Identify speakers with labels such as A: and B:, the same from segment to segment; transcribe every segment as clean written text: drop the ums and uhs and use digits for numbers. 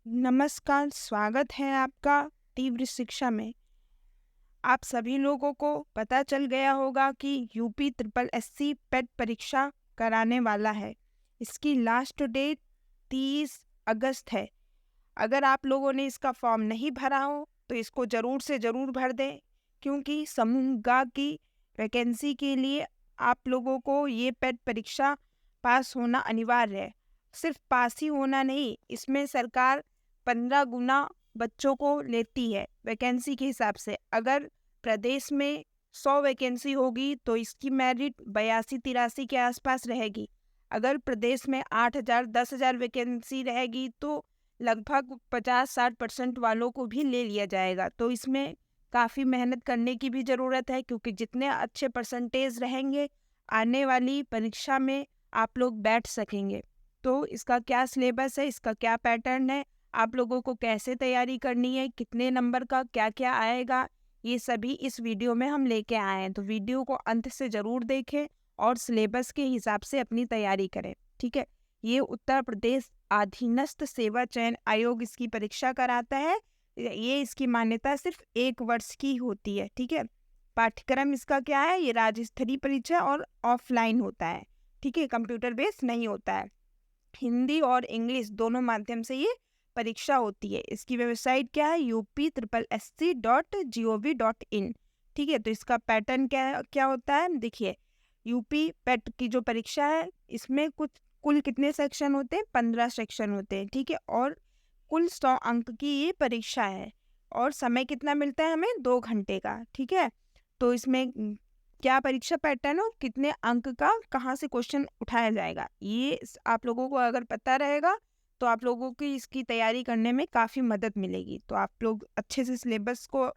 A: नमस्कार, स्वागत है आपका तीव्र शिक्षा में। आप सभी लोगों को पता चल गया होगा कि यूपी ट्रिपल एससी पेट परीक्षा कराने वाला है। इसकी लास्ट डेट 30 अगस्त है। अगर आप लोगों ने इसका फॉर्म नहीं भरा हो तो इसको ज़रूर से ज़रूर भर दें, क्योंकि समूह ग की वैकेंसी के लिए आप लोगों को ये पेट परीक्षा पास होना अनिवार्य है। सिर्फ पास ही होना नहीं, इसमें सरकार 15 गुना बच्चों को लेती है वैकेंसी के हिसाब से। अगर प्रदेश में 100 वैकेंसी होगी तो इसकी मेरिट 82-83 के आसपास रहेगी। अगर प्रदेश में 8,000 10,000 वैकेंसी रहेगी तो लगभग 50-60% वालों को भी ले लिया जाएगा। तो इसमें काफ़ी मेहनत करने की भी ज़रूरत है, क्योंकि जितने अच्छे परसेंटेज रहेंगे आने वाली परीक्षा में आप लोग बैठ सकेंगे। तो इसका क्या सिलेबस है, इसका क्या पैटर्न है, आप लोगों को कैसे तैयारी करनी है, कितने नंबर का क्या क्या आएगा, ये सभी इस वीडियो में हम लेके आए हैं। तो वीडियो को अंत से ज़रूर देखें और सिलेबस के हिसाब से अपनी तैयारी करें। ठीक है, ये उत्तर प्रदेश अधीनस्थ सेवा चयन आयोग इसकी परीक्षा कराता है। ये इसकी मान्यता सिर्फ 1 वर्ष की होती है। ठीक है, पाठ्यक्रम इसका क्या है, ये राज्य स्तरीय परीक्षा और ऑफलाइन होता है। ठीक है, कंप्यूटर बेस्ड नहीं होता है। हिंदी और इंग्लिश दोनों माध्यम से ये परीक्षा होती है। इसकी वेबसाइट क्या है, UP SSC.gov.in। ठीक है, तो इसका पैटर्न क्या क्या होता है, देखिए। यूपी पेट की जो परीक्षा है इसमें कुल कितने सेक्शन होते हैं, 15 सेक्शन होते हैं। ठीक है, और कुल 100 अंक की ये परीक्षा है और समय कितना मिलता है हमें, 2 घंटे का। ठीक है, तो इसमें क्या परीक्षा पैटर्न और कितने अंक का कहाँ से क्वेश्चन उठाया जाएगा, ये आप लोगों को अगर पता रहेगा तो आप लोगों की इसकी तैयारी करने में काफ़ी मदद मिलेगी। तो आप लोग अच्छे से सिलेबस को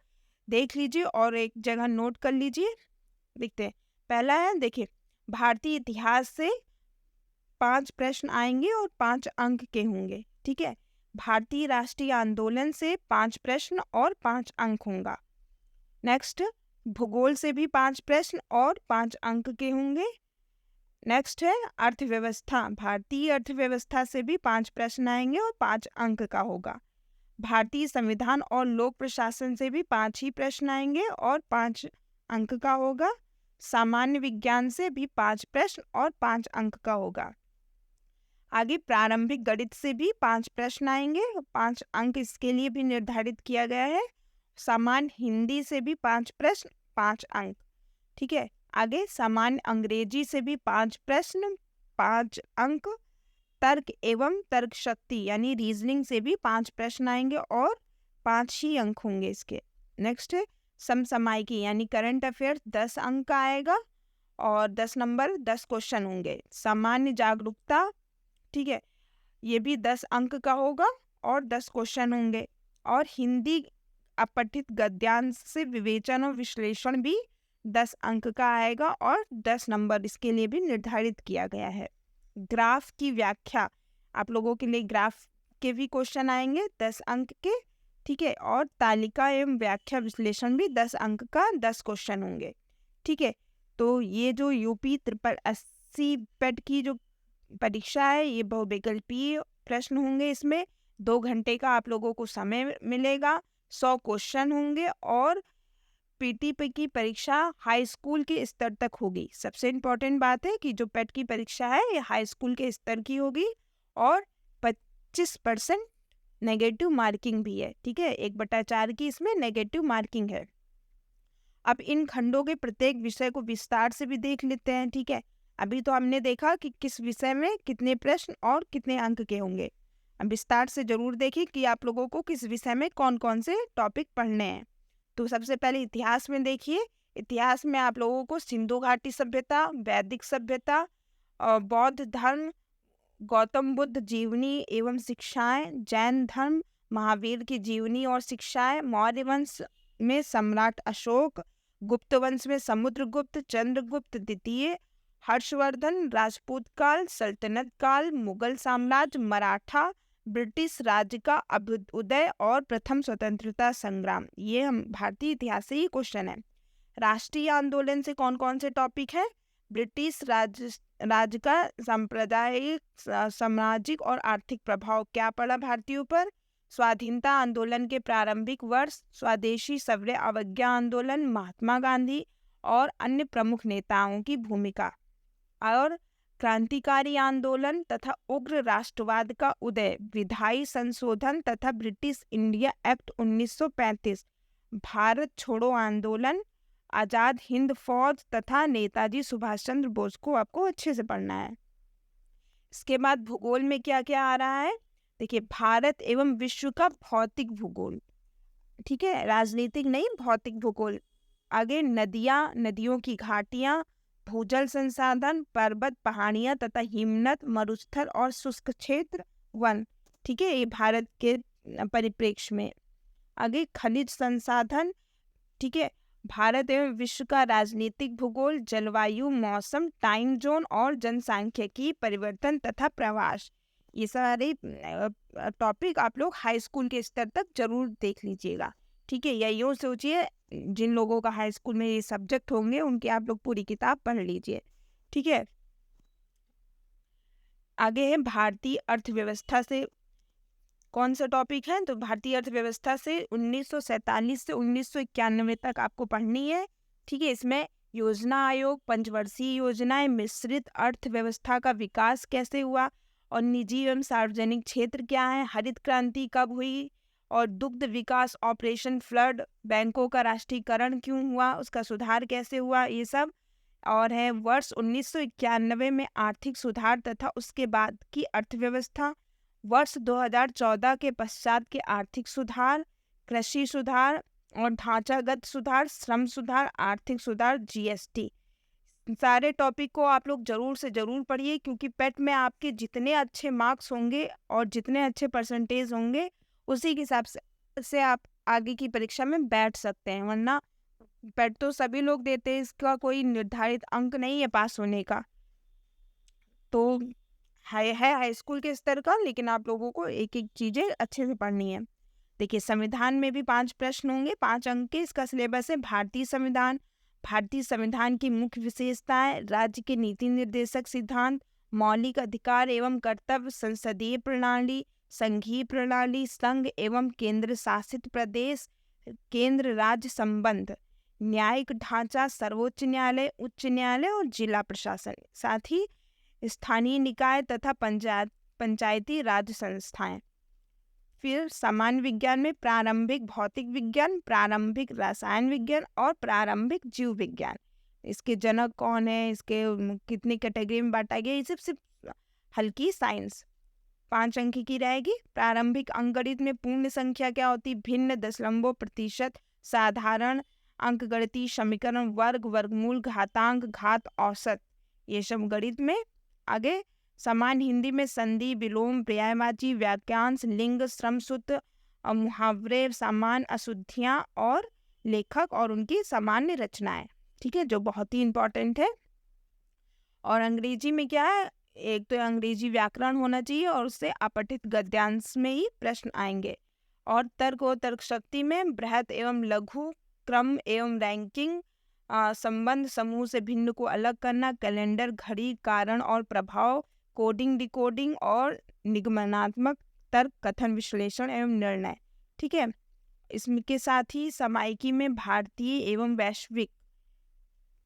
A: देख लीजिए और एक जगह नोट कर लीजिए। देखते हैं, पहला है, देखिए, भारतीय इतिहास से 5 प्रश्न आएंगे और 5 अंक के होंगे। ठीक है, भारतीय राष्ट्रीय आंदोलन से 5 प्रश्न और 5 अंक होगा। नेक्स्ट, भूगोल से भी 5 प्रश्न और 5 अंक के होंगे। नेक्स्ट है अर्थव्यवस्था, भारतीय अर्थव्यवस्था से भी 5 प्रश्न आएंगे और 5 अंक का होगा। भारतीय संविधान और लोक प्रशासन से भी 5 ही प्रश्न आएंगे और 5 अंक का होगा। सामान्य विज्ञान से भी 5 प्रश्न और 5 अंक का होगा। आगे प्रारंभिक गणित से भी 5 प्रश्न आएंगे और 5 अंक इसके लिए भी निर्धारित किया गया है। सामान्य हिंदी से भी 5 प्रश्न 5 अंक। ठीक है, आगे सामान्य अंग्रेजी से भी 5 प्रश्न 5 अंक। तर्क एवं तर्क शक्ति यानी रीजनिंग से भी 5 प्रश्न आएंगे और 5 ही अंक होंगे इसके। नेक्स्ट है समसामयिकी यानी करंट अफेयर्स, 10 अंक का आएगा और 10 नंबर 10 क्वेश्चन होंगे। सामान्य जागरूकता, ठीक है, ये भी 10 अंक का होगा और 10 क्वेश्चन होंगे। और हिंदी अपठित गद्यांश से विवेचन और विश्लेषण भी 10 अंक का आएगा और 10 नंबर इसके लिए भी निर्धारित किया गया है। ग्राफ की व्याख्या, आप लोगों के लिए ग्राफ के भी क्वेश्चन आएंगे 10 अंक के। ठीक है, और तालिका एवं व्याख्या विश्लेषण भी 10 अंक का 10 क्वेश्चन होंगे। ठीक है, तो ये जो यूपी ट्रिपल एससी पेट की जो परीक्षा है ये बहुविकल्पीय प्रश्न होंगे। इसमें 2 घंटे का आप लोगों को समय मिलेगा, 100 क्वेश्चन होंगे और पीटीपी की परीक्षा हाई स्कूल के स्तर तक होगी। सबसे इम्पोर्टेंट बात है कि जो पेट की परीक्षा है ये हाई स्कूल के स्तर की होगी और 25% नेगेटिव मार्किंग भी है। ठीक है, 1/4 की इसमें नेगेटिव मार्किंग है। अब इन खंडों के प्रत्येक विषय को विस्तार से भी देख लेते हैं। ठीक है, अभी तो हमने देखा कि किस विषय में कितने प्रश्न और कितने अंक के होंगे। अब विस्तार से जरूर देखें कि आप लोगों को किस विषय में कौन कौन से टॉपिक पढ़ने हैं। तो सबसे पहले इतिहास में देखिए, इतिहास में आप लोगों को सिंधु घाटी सभ्यता, वैदिक सभ्यता, बौद्ध धर्म, गौतम बुद्ध जीवनी एवं शिक्षाएं, जैन धर्म, महावीर की जीवनी और शिक्षाएं, मौर्य वंश में सम्राट अशोक, गुप्त वंश में समुद्रगुप्त, चंद्रगुप्त द्वितीय, हर्षवर्धन, राजपूत काल, सल्तनत काल, मुगल साम्राज्य, मराठा, ब्रिटिश राज्य का अभ्युदय और प्रथम स्वतंत्रता संग्राम। ये हम भारतीय इतिहास से ही क्वेश्चन है। राष्ट्रीय आंदोलन से कौन कौन से टॉपिक है, ब्रिटिश राज्य का सांप्रदायिक, सामाजिक और आर्थिक प्रभाव क्या पड़ा भारतीयों पर, स्वाधीनता आंदोलन के प्रारंभिक वर्ष, स्वदेशी सवरे अवज्ञा आंदोलन, महात्मा गांधी और अन्य प्रमुख नेताओं की भूमिका, और क्रांतिकारी आंदोलन तथा उग्र राष्ट्रवाद का उदय, विधायी संशोधन तथा ब्रिटिश इंडिया एक्ट 1935, भारत छोड़ो आंदोलन, आजाद हिंद फौज तथा नेताजी सुभाष चंद्र बोस को आपको अच्छे से पढ़ना है। इसके बाद भूगोल में क्या क्या आ रहा है, देखिए भारत एवं विश्व का भौतिक भूगोल, ठीक है, राजनीतिक नहीं, भौतिक भूगोल। आगे नदियां, नदियों की घाटियां, भूजल संसाधन, पर्वत, पहाड़ियां तथा हिमनद, मरुस्थल और शुष्क क्षेत्र, वन, ठीक है, ये भारत के परिप्रेक्ष्य में। आगे खनिज संसाधन, ठीक है, भारत एवं विश्व का राजनीतिक भूगोल, जलवायु, मौसम, टाइम जोन और जनसांख्यिकी परिवर्तन तथा प्रवास, ये सारे टॉपिक आप लोग हाई स्कूल के स्तर तक जरूर देख लीजिएगा, ठीक है। या यूँ सोचिए जिन लोगों का हाई स्कूल में ये सब्जेक्ट होंगे उनकी आप लोग पूरी किताब पढ़ लीजिए, ठीक है। आगे है भारतीय अर्थव्यवस्था से कौन सा टॉपिक है, तो भारतीय अर्थव्यवस्था से 1947 से 1991 तक आपको पढ़नी है, ठीक है। इसमें योजना आयोग, पंचवर्षीय योजनाएं, मिश्रित अर्थव्यवस्था का विकास कैसे हुआ और निजी एवं सार्वजनिक क्षेत्र क्या है, हरित क्रांति कब हुई और दुग्ध विकास ऑपरेशन फ्लड, बैंकों का राष्ट्रीयकरण क्यों हुआ, उसका सुधार कैसे हुआ, ये सब। और है वर्ष 1991 में आर्थिक सुधार तथा उसके बाद की अर्थव्यवस्था, वर्ष 2014 के पश्चात के आर्थिक सुधार, कृषि सुधार और ढांचागत सुधार, श्रम सुधार, आर्थिक सुधार, जीएसटी। सारे टॉपिक को आप लोग जरूर से जरूर पढ़िए, क्योंकि पेट में आपके जितने अच्छे मार्क्स होंगे और जितने अच्छे परसेंटेज होंगे उसी के हिसाब से आप आगे की परीक्षा में बैठ सकते हैं, वरना पेट तो सभी लोग देते हैं, इसका कोई निर्धारित अंक नहीं है पास होने का। तो है हाई स्कूल के स्तर का, लेकिन आप लोगों को एक एक चीज़ें अच्छे से पढ़नी है। देखिए संविधान में भी 5 प्रश्न होंगे, 5 अंक के। इसका सिलेबस है भारतीय संविधान, भारतीय संविधान की मुख्य विशेषताएं, राज्य के नीति निर्देशक सिद्धांत, मौलिक अधिकार एवं कर्तव्य, संसदीय प्रणाली, संघीय प्रणाली, संघ एवं केंद्र शासित प्रदेश, केंद्र राज्य संबंध, न्यायिक ढांचा, सर्वोच्च न्यायालय, उच्च न्यायालय और जिला प्रशासन, साथ ही स्थानीय निकाय तथा पंचायती राज संस्थाएं। फिर सामान्य विज्ञान में प्रारंभिक भौतिक विज्ञान, प्रारंभिक रसायन विज्ञान और प्रारंभिक जीव विज्ञान। इसके जनक कौन है, इसके कितनी कैटेगरी में बांटा गया, ये सिर्फ हल्की साइंस। 5 अंक की रहेगी। प्रारंभिक अंकगणित में पूर्ण संख्या क्या होती, भिन्न, दशमलव, प्रतिशत, साधारण, अंकगणितीय समीकरण, वर्ग, वर्गमूल, घातांक, घात, औसत, ये सब गणित में। आगे सामान्य हिंदी में संधि, विलोम, पर्यायवाची, वाक्यांश, लिंग, श्रमसूत्र, मुहावरे, सामान्य अशुद्धियां और लेखक और उनकी सामान्य रचनाएं, ठीक है, जो बहुत ही इंपॉर्टेंट है। और अंग्रेजी में क्या है, एक तो अंग्रेजी व्याकरण होना चाहिए और उससे अपठित गद्यांश में ही प्रश्न आएंगे। और तर्क और तर्क शक्ति में बृहत एवं लघु, क्रम एवं रैंकिंग, संबंध, समूह से भिन्न को अलग करना, कैलेंडर, घड़ी, कारण और प्रभाव, कोडिंग, डिकोडिंग और निगमनात्मक तर्क, कथन, विश्लेषण एवं निर्णय, ठीक है। इसके साथ ही समायिकी में भारतीय एवं वैश्विक,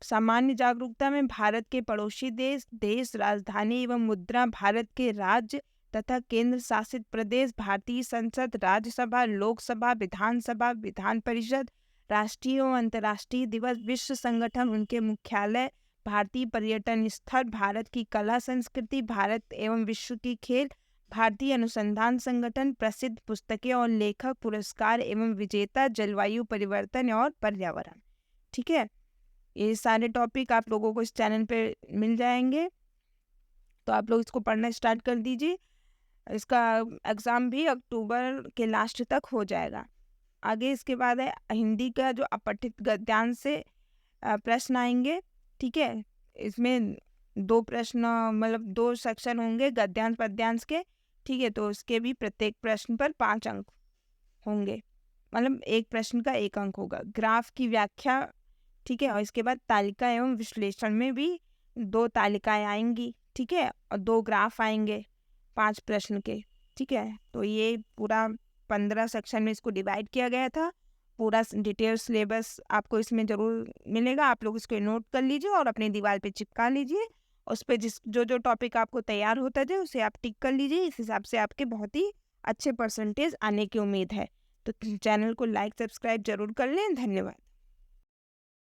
A: सामान्य जागरूकता में भारत के पड़ोसी देश, राजधानी एवं मुद्रा, भारत के राज्य तथा केंद्र शासित प्रदेश, भारतीय संसद, राज्यसभा, लोकसभा, विधानसभा, विधान परिषद, राष्ट्रीय एवं अंतर्राष्ट्रीय दिवस, विश्व संगठन, उनके मुख्यालय, भारतीय पर्यटन स्थल, भारत की कला संस्कृति, भारत एवं विश्व की खेल, भारतीय अनुसंधान संगठन, प्रसिद्ध पुस्तकें और लेखक, पुरस्कार एवं विजेता, जलवायु परिवर्तन और पर्यावरण, ठीक है। ये सारे टॉपिक आप लोगों को इस चैनल पे मिल जाएंगे, तो आप लोग इसको पढ़ना स्टार्ट कर दीजिए। इसका एग्ज़ाम भी अक्टूबर के लास्ट तक हो जाएगा। आगे इसके बाद है हिंदी का जो अपठित गद्यांश से प्रश्न आएंगे, ठीक है। इसमें 2 प्रश्न, मतलब 2 सेक्शन होंगे गद्यांश पद्यांश के, ठीक है। तो उसके भी प्रत्येक प्रश्न पर 5 अंक होंगे, मतलब एक प्रश्न का 1 अंक होगा। ग्राफ की व्याख्या, ठीक है। और इसके बाद तालिका एवं विश्लेषण में भी 2 तालिकाएं आएंगी, ठीक है, और 2 ग्राफ आएंगे 5 प्रश्न के, ठीक है। तो ये पूरा 15 सेक्शन में इसको डिवाइड किया गया था। पूरा डिटेल सिलेबस आपको इसमें ज़रूर मिलेगा, आप लोग इसको नोट कर लीजिए और अपनी दीवार पे चिपका लीजिए। उस पे जो टॉपिक आपको तैयार होता जाए उसे आप टिक कर लीजिए। इस हिसाब से आपके बहुत ही अच्छे परसेंटेज आने की उम्मीद है। तो चैनल को लाइक सब्सक्राइब ज़रूर कर लें। धन्यवाद।